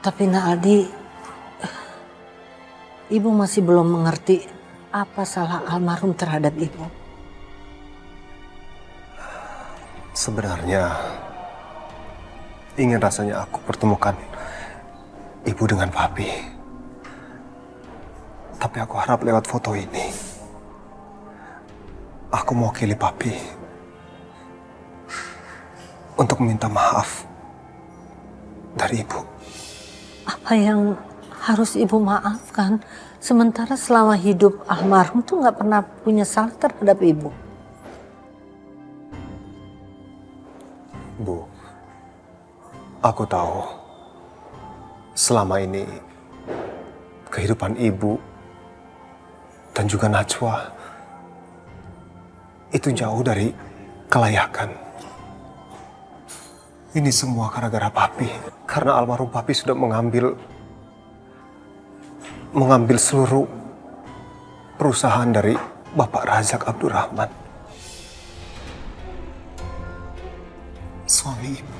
Tapi Nak Aldi, Ibu masih belum mengerti apa salah almarhum terhadap Ibu. Sebenarnya ingin rasanya aku pertemukan Ibu dengan Papi. Tapi aku harap lewat foto ini aku mewakili Papi untuk meminta maaf dari Ibu. Apa yang harus Ibu maafkan? Sementara selama hidup almarhum tuh nggak pernah punya salah terhadap Ibu. Bu, aku tahu selama ini kehidupan Ibu dan juga Najwa itu jauh dari kelayakan. Ini semua gara-gara Papi. Karena almarhum Papi sudah mengambil seluruh perusahaan dari Bapak Razak Abdurrahman, suami Ibu.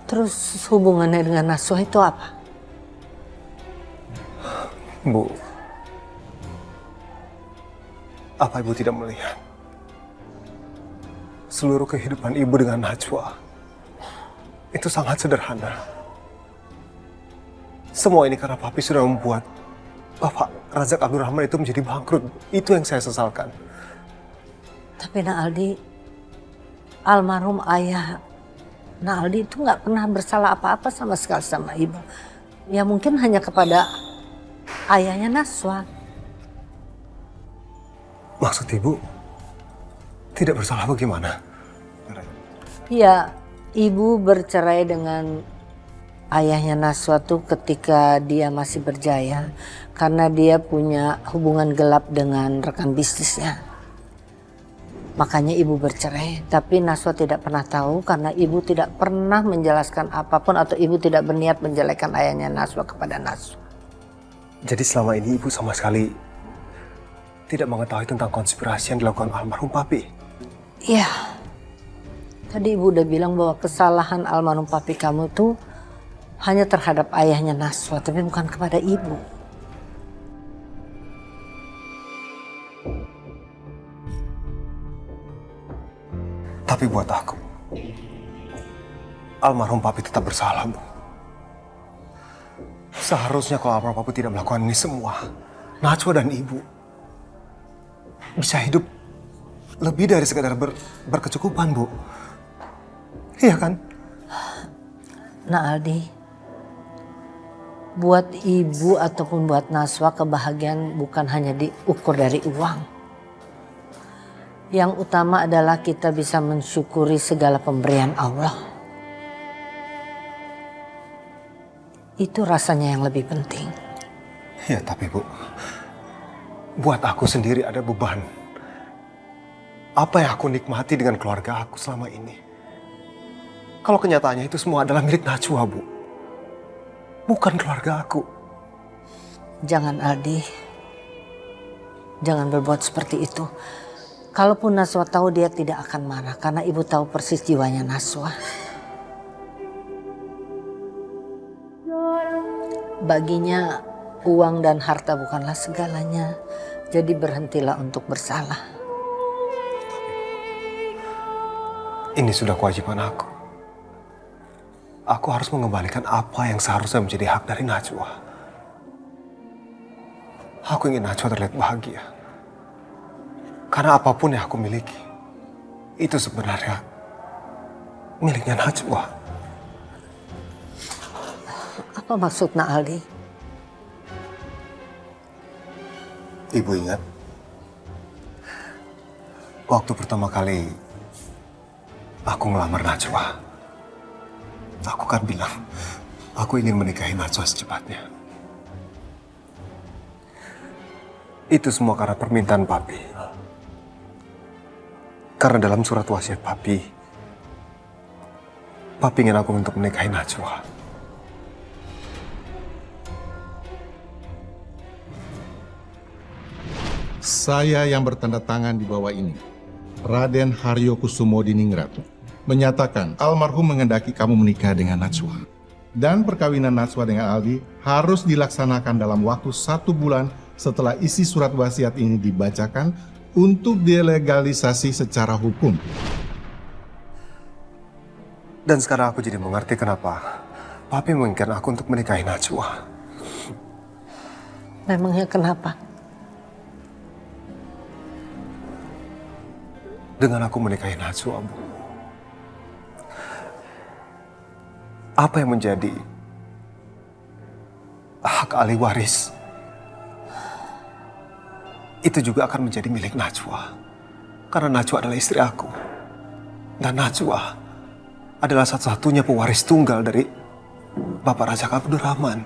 Terus hubungannya dengan Najwa itu apa? Bu, apa Ibu tidak melihat seluruh kehidupan Ibu dengan Najwa itu sangat sederhana. Semua ini karena Papi sudah membuat Bapak Razak Abdurrahman itu menjadi bangkrut. Itu yang saya sesalkan. Tapi Nak Aldi, almarhum ayah Nak Aldi itu nggak pernah bersalah apa-apa sama sekali sama Ibu. Ya mungkin hanya kepada ayahnya Najwa. Maksud Ibu tidak bersalah bagaimana? Ya, Ibu bercerai dengan ayahnya Najwa tuh ketika dia masih berjaya. Karena dia punya hubungan gelap dengan rekan bisnisnya. Makanya Ibu bercerai. Tapi Najwa tidak pernah tahu karena Ibu tidak pernah menjelaskan apapun atau Ibu tidak berniat menjelekkan ayahnya Najwa kepada Najwa. Jadi selama ini Ibu sama sekali tidak mengetahui tentang konspirasi yang dilakukan almarhum Papi? Iya. Tadi Ibu udah bilang bahwa kesalahan almarhum Papi kamu tuh hanya terhadap ayahnya Najwa, tapi bukan kepada Ibu. Tapi buat aku, almarhum Papi tetap bersalah, Bu. Seharusnya kalau almarhum Papi tidak melakukan ini semua, Najwa dan Ibu bisa hidup lebih dari sekadar berkecukupan, Bu. Iya kan? Nak Aldi, buat Ibu ataupun buat Najwa kebahagiaan bukan hanya diukur dari uang. Yang utama adalah kita bisa mensyukuri segala pemberian Allah. Itu rasanya yang lebih penting. Ya, tapi Bu, buat aku sendiri ada beban. Apa yang aku nikmati dengan keluarga aku selama ini? Kalau kenyataannya itu semua adalah milik Najwa, Bu. Bukan keluarga aku. Jangan Aldi. Jangan berbuat seperti itu. Kalaupun Najwa tahu dia tidak akan marah karena Ibu tahu persis jiwanya Najwa. Baginya uang dan harta bukanlah segalanya. Jadi berhentilah untuk bersalah. Ini sudah kewajiban aku. Aku harus mengembalikan apa yang seharusnya menjadi hak dari Najwa. Aku ingin Najwa terlihat bahagia. Karena apapun yang aku miliki, itu sebenarnya miliknya Najwa. Apa maksud Nak Aldi? Ibu ingat, waktu pertama kali aku ngelamar Najwa, aku kan bilang, aku ingin menikahi Najwa secepatnya. Itu semua karena permintaan Papi. Karena dalam surat wasiat Papi ingin aku untuk menikahi Najwa. Saya yang bertanda tangan di bawah ini, Raden Haryo Kusumo Diningrat, menyatakan almarhum menghendaki kamu menikah dengan Najwa. Dan perkawinan Najwa dengan Aldi harus dilaksanakan dalam waktu 1 bulan setelah isi surat wasiat ini dibacakan untuk dilegalisasi secara hukum. Dan sekarang aku jadi mengerti kenapa Papi menginginkan aku untuk menikahi Najwa. Memangnya kenapa? Dengan aku menikahi Najwa, Bu, apa yang menjadi hak ahli waris itu juga akan menjadi milik Najwa. Karena Najwa adalah istri aku. Dan Najwa adalah satu-satunya pewaris tunggal dari Bapak Raja Abdurrahman.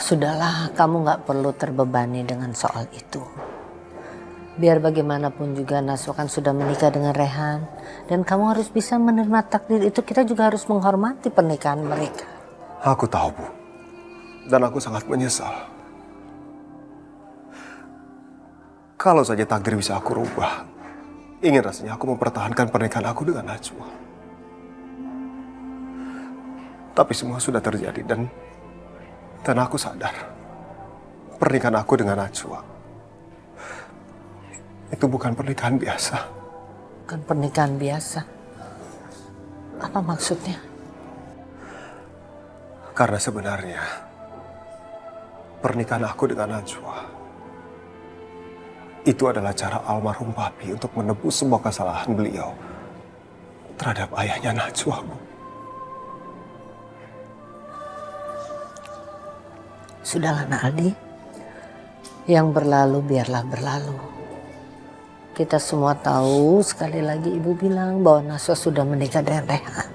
Sudahlah, kamu nggak perlu terbebani dengan soal itu. Biar bagaimanapun juga Najwa kan sudah menikah dengan Rehan. Dan kamu harus bisa menerima takdir itu. Kita juga harus menghormati pernikahan mereka. Aku tahu, Bu. Dan aku sangat menyesal. Kalau saja takdir bisa aku rubah, ingin rasanya aku mempertahankan pernikahan aku dengan Najwa. Tapi semua sudah terjadi dan aku sadar pernikahan aku dengan Najwa itu bukan pernikahan biasa. Bukan pernikahan biasa. Apa maksudnya? Karena sebenarnya pernikahan aku dengan Najwa itu adalah cara almarhum Papi untuk menebus semua kesalahan beliau terhadap ayahnya Najwa, Bu. Sudahlah Nak Aldi, yang berlalu biarlah berlalu. Kita semua tahu, sekali lagi Ibu bilang bahwa Najwa sudah menikah dengan Rehan.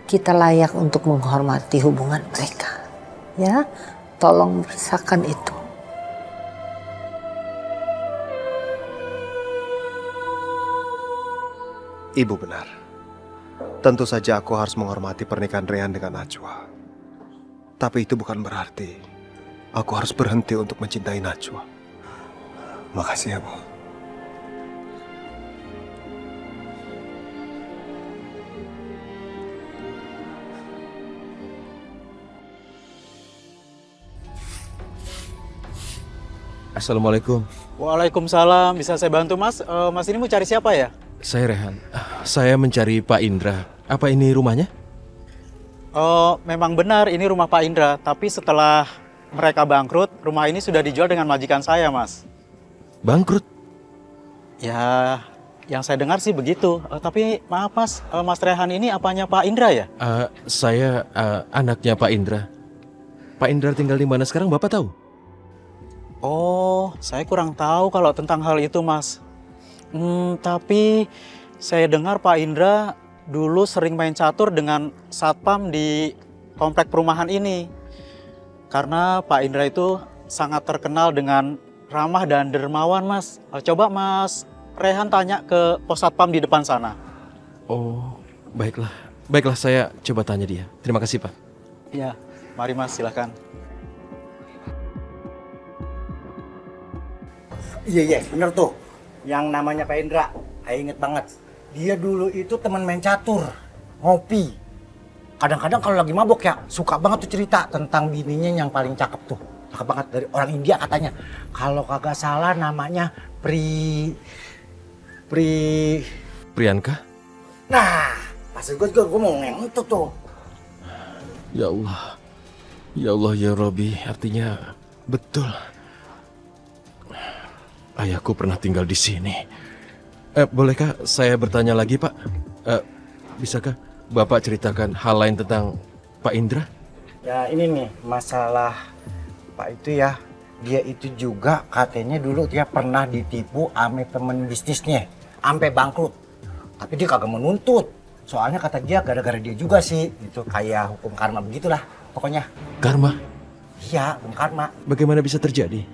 Kita layak untuk menghormati hubungan mereka. Ya, tolong pisahkan itu. Ibu benar. Tentu saja aku harus menghormati pernikahan Rehan dengan Najwa. Tapi itu bukan berarti aku harus berhenti untuk mencintai Najwa. Makasih ya, Bu. Assalamualaikum. Waalaikumsalam. Bisa saya bantu, Mas? Mas ini mau cari siapa ya? Saya Rehan. Saya mencari Pak Indra. Apa ini rumahnya? Memang benar ini rumah Pak Indra. Tapi setelah mereka bangkrut, rumah ini sudah dijual dengan majikan saya, Mas. Bangkrut? Ya, yang saya dengar sih begitu. Tapi maaf, Mas. Mas Rehan ini apanya Pak Indra ya? Saya anaknya Pak Indra. Pak Indra tinggal di mana sekarang, Bapak tahu? Oh, saya kurang tahu kalau tentang hal itu, Mas. Tapi saya dengar Pak Indra dulu sering main catur dengan satpam di komplek perumahan ini. Karena Pak Indra itu sangat terkenal dengan ramah dan dermawan, Mas. Coba Mas Rehan tanya ke pos satpam di depan sana. Oh, baiklah. Baiklah, saya coba tanya dia. Terima kasih, Pak. Ya, mari Mas, silakan. Iya, bener tuh. Yang namanya Pak Indra, saya inget banget. Dia dulu itu teman main catur, ngopi. Kadang-kadang kalau lagi mabok ya, suka banget tuh cerita tentang bininya yang paling cakep tuh. Cakep banget, dari orang India katanya. Kalau kagak salah namanya Priyanka? Nah, maksud gue mau ngentut tuh. Ya Allah. Ya Allah, ya Robi. Artinya betul. Ayahku pernah tinggal di sini. Bolehkah saya bertanya lagi, Pak? Bisakah Bapak ceritakan hal lain tentang Pak Indra? Ya ini nih, masalah Pak itu ya. Dia itu juga katanya dulu dia pernah ditipu ame temen bisnisnya. Sampai bangkrut. Tapi dia kagak menuntut. Soalnya kata dia gara-gara dia juga sih. Itu kayak hukum karma begitulah pokoknya. Karma? Iya, hukum karma. Bagaimana bisa terjadi?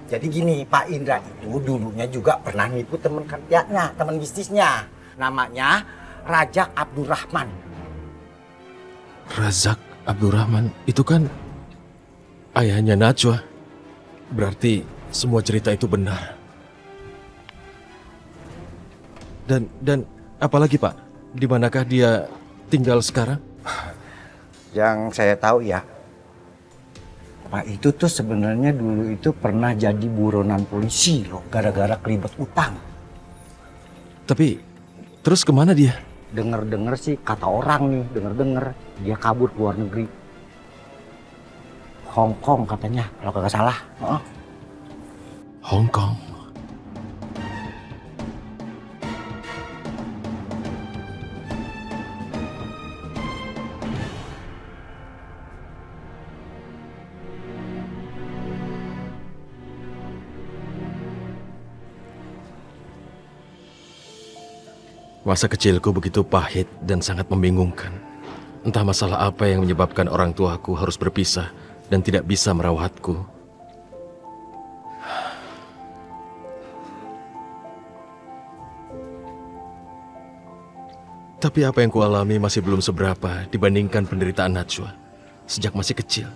Jadi gini, Pak Indra itu dulunya juga pernah nipu temen kerjanya, temen bisnisnya. Namanya Raja Abdurrahman. Razak Abdurrahman itu kan ayahnya Najwa. Berarti semua cerita itu benar. Dan apalagi, Pak? Di manakah dia tinggal sekarang? Yang saya tahu ya, Pak itu tuh sebenarnya dulu itu pernah jadi buronan polisi loh, gara-gara kelibet utang. Tapi terus kemana dia? Dengar-dengar sih kata orang nih, dengar-dengar dia kabur ke luar negeri. Hong Kong katanya, kalau kagak salah. Hong Kong. Masa kecilku begitu pahit dan sangat membingungkan. Entah masalah apa yang menyebabkan orang tuaku harus berpisah dan tidak bisa merawatku. Tapi apa yang kualami masih belum seberapa dibandingkan penderitaan Najwa. Sejak masih kecil,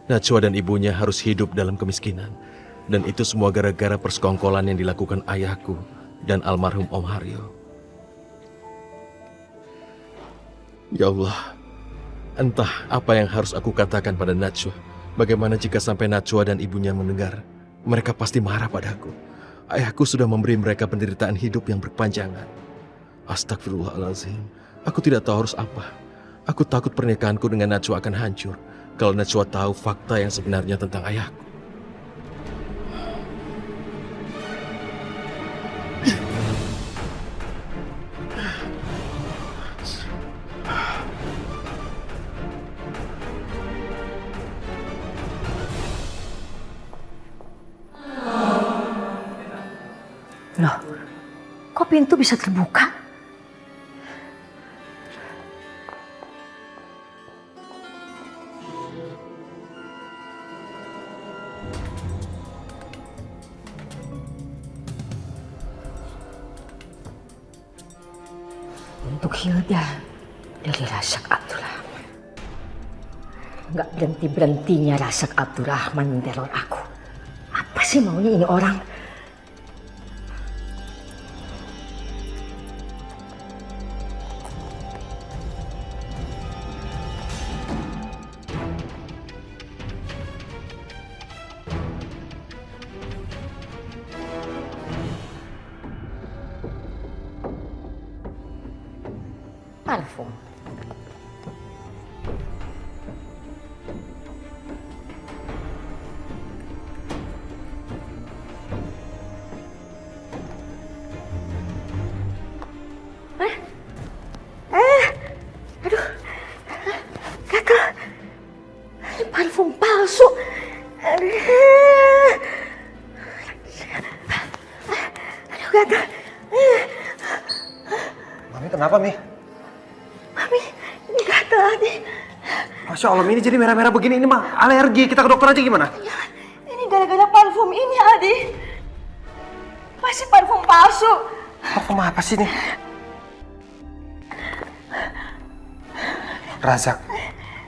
Najwa dan ibunya harus hidup dalam kemiskinan. Dan itu semua gara-gara persekongkolan yang dilakukan ayahku dan almarhum Om Haryo. Ya Allah, entah apa yang harus aku katakan pada Najwa. Bagaimana jika sampai Najwa dan ibunya mendengar? Mereka pasti marah padaku. Ayahku sudah memberi mereka penderitaan hidup yang berkepanjangan. Astagfirullahaladzim, aku tidak tahu harus apa. Aku takut pernikahanku dengan Najwa akan hancur kalau Najwa tahu fakta yang sebenarnya tentang ayahku. Loh, kok pintu bisa terbuka? Untuk Hilda dari Rasak Abdurrahman. Nggak berhenti-berhentinya Rasak Abdurrahman meneror aku. Apa sih maunya ini orang? Parfum. Aduh, gatel. Ini parfum palsu. Aduh, gatel. Mami kenapa, Mi? Mami, ini gatel Adi. Masya Allah, Mi, ini jadi merah-merah begini. Ini mah alergi. Kita ke dokter aja gimana? Ini gara-gara parfum ini Adi. Masih parfum palsu. Parfum apa sih nih? Razak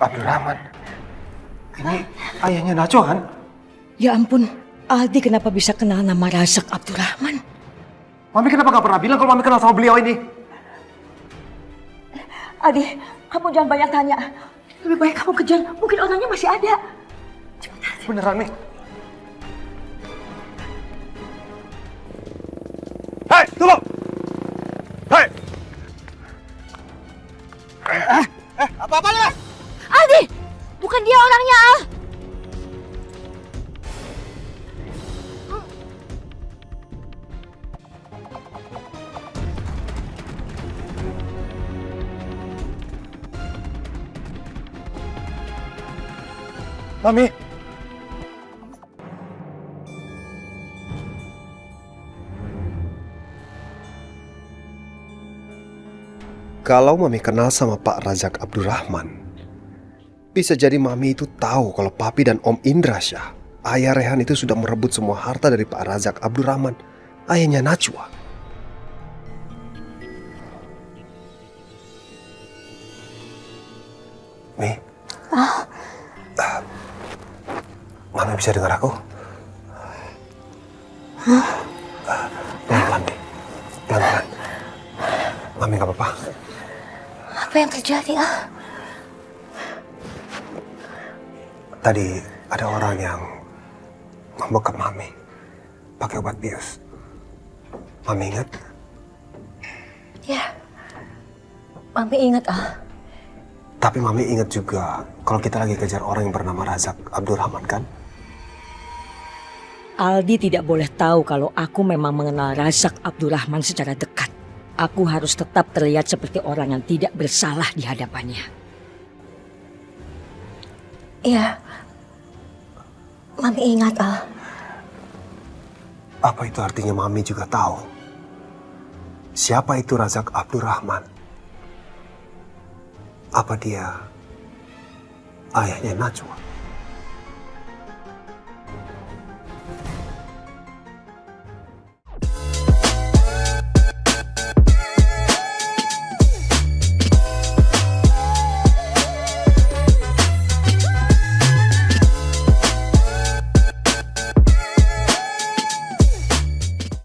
Abdurrahman. Ini ayahnya Najwa kan? Ya ampun, Aldi kenapa bisa kenal nama Razak Abdurrahman? Mami kenapa gak pernah bilang kalau Mami kenal sama beliau ini? Aldi, kamu jangan banyak tanya. Lebih baik kamu kejar, mungkin orangnya masih ada. Cepat. Beneran, Mi? Hei, tunggu! Hei! Apa-apa nih? Aldi, bukan dia orangnya, Al. Mami. Kalau Mami kenal sama Pak Razak Abdurrahman, bisa jadi Mami itu tahu kalau Papi dan Om Indra Syah, ayah Rehan itu sudah merebut semua harta dari Pak Razak Abdurrahman, ayahnya Najwa. Mi. Mami bisa dengar aku? Pelan-pelan, Mi. Pelan-pelan. Mami gak apa-apa? Apa yang terjadi, ah? Tadi ada orang yang membekap Mami pakai obat bius. Mami ingat? Ya, Mami ingat, ah. Tapi Mami ingat juga kalau kita lagi kejar orang yang bernama Razak Abdurrahman, kan? Aldi tidak boleh tahu kalau aku memang mengenal Razak Abdurrahman secara dekat. Aku harus tetap terlihat seperti orang yang tidak bersalah di hadapannya. Iya, Mami ingat, ah. Apa itu artinya Mami juga tahu siapa itu Razak Abdurrahman? Apa dia ayahnya Najwa?